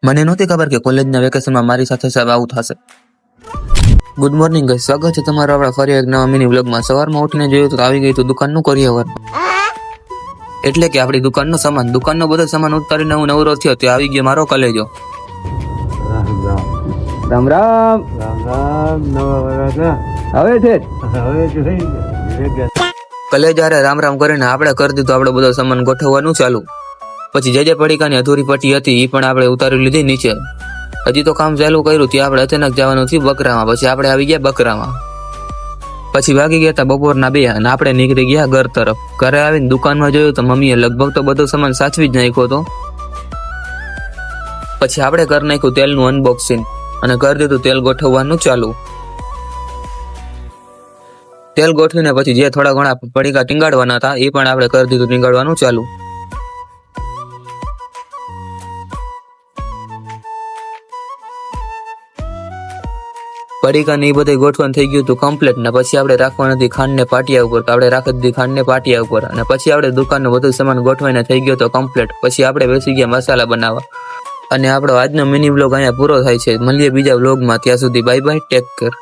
મને નહોતી ખબર કે કોલેજના વેકેશનમાં મારી સાથે સાહેબ આવું થશે. ગુડ મોર્નિંગ ગાઈસ, સ્વાગત છે તમારું આપણા ફરી એક નવા મિની વ્લોગમાં. સવારમાં ઉઠીને જોયું તો આવી ગઈ તો દુકાનનું કરિયાવર, એટલે કે આપણી દુકાનનો સામાન. દુકાનનો બધો સામાન ઉતારીને હું નવરો થયો તે આવી ગયો મારો કલેજો. રામ રામ હવે છે કલેજારે રામ રામ કરીને આપણે કરી દીધું આપણો બધો સામાન ગોઠવવાનું ચાલુ. પછી જે પડીકાની અધૂરી પટ્ટી હતી એ પણ આપણે ઉતારી લીધી નીચે. હજી તો કામ ચાલુ કર્યું ત્યાં આપણે અચાનક જવાનું થયું બકરામાં. પછી આપણે આવી ગયા બકરામાં. પછી વાગી ગયા હતા બપોરના 2 અને આપણે નીકળી ગયા ઘર તરફ. ઘરે આવીને દુકાનમાં જોયું તો મમ્મીએ લગભગ તો બધો સામાન સાચવી જ નાખ્યો હતો. પછી આપણે કરી નાખ્યું તેલનું અનબોક્સિંગ અને કરી દીધું તેલ ગોઠવવાનું ચાલુ. તેલ ગોઠવીને પછી જે થોડા ઘણા પડીકા ટીંગાડવાના હતા એ પણ આપણે કરી દીધું ટીંગાડવાનું ચાલુ. પડીકા ને એ બધે ગોઠવણ થઈ ગયું હતું કમ્પ્લીટ. ને પછી આપણે રાખવાના હતી ખાંડ ને પાટિયા ઉપર, તો આપણે રાખી દીધી ખાંડ ને પાટિયા ઉપર. અને પછી આપણે દુકાનનું બધું સામાન ગોઠવાઈને થઈ ગયો તો કમ્પ્લીટ. પછી આપણે બેસી ગયા મસાલા બનાવવા. અને આપણો આજનો મિની વ્લોગ અહીંયા પૂરો થાય છે. મળીએ બીજા વ્લોગમાં, ત્યાં સુધી બાય બાય, ટેક કેર.